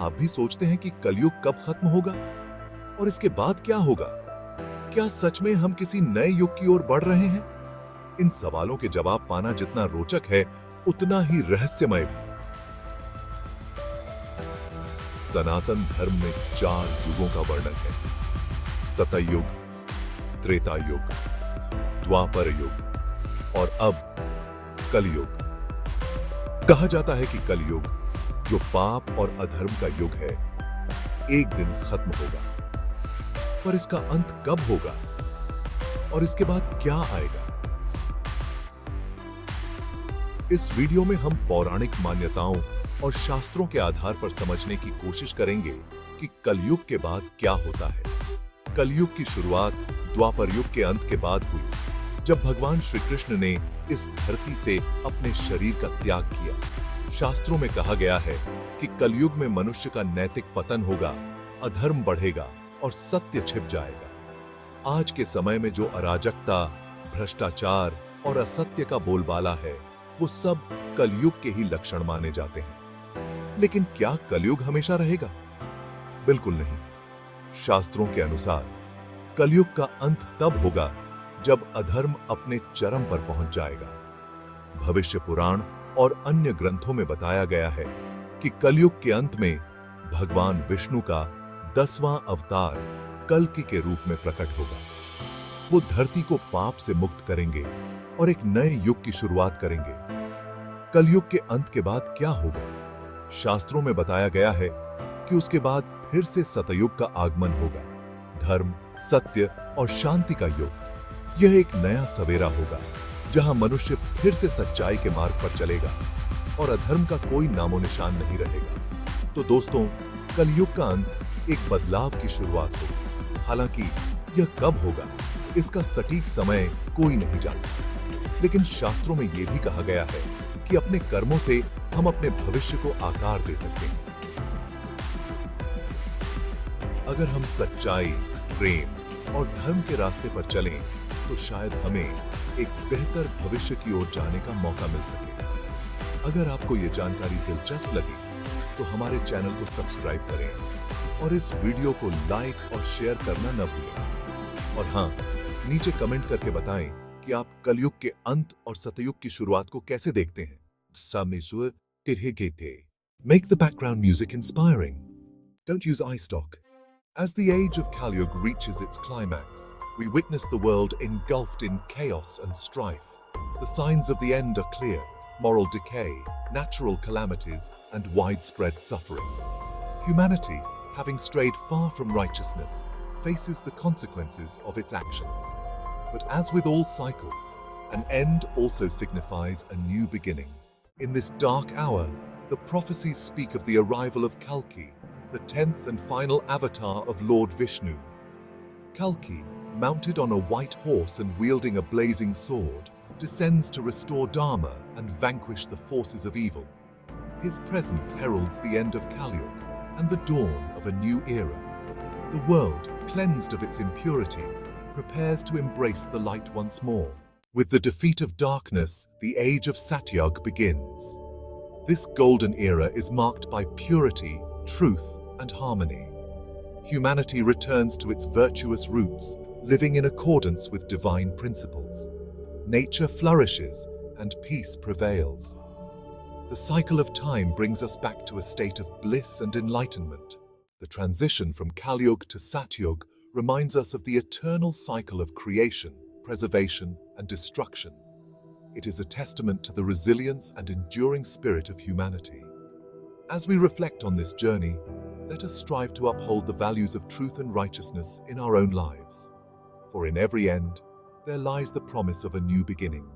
आप भी सोचते हैं कि कलयुग कब खत्म होगा और इसके बाद क्या होगा? क्या सच में हम किसी नए युग की ओर बढ़ रहे हैं? इन सवालों के जवाब पाना जितना रोचक है, उतना ही रहस्यमय भी। सनातन धर्म में 4 युगों का वर्णन है: सतयुग, त्रेता युग, द्वापर युग और अब कलयुग। कहा जाता है कि कलयुग, जो पाप और अधर्म का युग है, एक दिन खत्म होगा। पर इसका अंत कब होगा और इसके बाद क्या आएगा? इस वीडियो में हम पौराणिक मान्यताओं और शास्त्रों के आधार पर समझने की कोशिश करेंगे कि कलयुग के बाद क्या होता है। कलयुग की शुरुआत द्वापर युग के अंत के बाद हुई, जब भगवान श्री कृष्ण ने इस धरती से अपने शरीर का त्याग किया। शास्त्रों में कहा गया है कि कलयुग में मनुष्य का नैतिक पतन होगा, अधर्म बढ़ेगा और सत्य छिप जाएगा। आज के समय में जो अराजकता, भ्रष्टाचार और असत्य का बोलबाला है, वो सब कलयुग के ही लक्षण माने जाते हैं। लेकिन क्या कलयुग हमेशा रहेगा? बिल्कुल नहीं। शास्त्रों के अनुसार कलयुग का अंत तब होगा जब अधर्म अपने चरम पर पहुंच जाएगा। भविष्य पुराण और अन्य ग्रंथों में बताया गया है कि कलयुग के अंत में भगवान विष्णु का 10वां अवतार कल्कि के रूप में प्रकट होगा। वो धरती को पाप से मुक्त करेंगे और एक नए युग की शुरुआत करेंगे। कलयुग के अंत के बाद क्या होगा? शास्त्रों में बताया गया है कि उसके बाद फिर से सतयुग का आगमन होगा। धर्म, सत्य और शांति का युग। यह एक नया सवेरा होगा जहां मनुष्य फिर से सच्चाई के मार्ग पर चलेगा और अधर्म का कोई नामो निशान नहीं रहेगा। तो दोस्तों, कलयुग का अंत एक बदलाव की शुरुआत होगी। हालांकि यह कब होगा, इसका सटीक समय कोई नहीं जानता। लेकिन शास्त्रों में यह भी कहा गया है कि अपने कर्मों से हम अपने भविष्य को आकार दे सकते हैं। अगर हम सच्चाई, प्रेम और धर्म के रास्ते पर चलें, तो शायद हमें एक बेहतर भविष्य की ओर जाने का मौका मिल सके। अगर आपको यह जानकारी दिलचस्प लगी, तो हमारे चैनल को सब्सक्राइब करें और इस वीडियो को लाइक और शेयर करना न भूलें। और हाँ, नीचे कमेंट करके बताएं कि आप कलयुग के अंत और सतयुग की शुरुआत को कैसे देखते हैं। Make the background music inspiring. Don't use iStock. As the age of Kalyug reaches its climax, we witness the world engulfed in chaos and strife. The signs of the end are clear: moral decay, natural calamities, and widespread suffering. Humanity, having strayed far from righteousness, faces the consequences of its actions. But as with all cycles, an end also signifies a new beginning. In this dark hour, the prophecies speak of the arrival of Kalki, the 10th and final avatar of Lord Vishnu. Kalki, mounted on a white horse and wielding a blazing sword, descends to restore Dharma and vanquish the forces of evil. His presence heralds the end of Kalyug and the dawn of a new era. The world, cleansed of its impurities, prepares to embrace the light once more. With the defeat of darkness, the age of Satyug begins. This golden era is marked by purity, truth, and harmony. Humanity returns to its virtuous roots, living in accordance with divine principles. Nature flourishes and peace prevails. The cycle of time brings us back to a state of bliss and enlightenment. The transition from Kalyug to Satyug reminds us of the eternal cycle of creation, preservation, and destruction. It is a testament to the resilience and enduring spirit of humanity. As we reflect on this journey, let us strive to uphold the values of truth and righteousness in our own lives. For in every end, there lies the promise of a new beginning.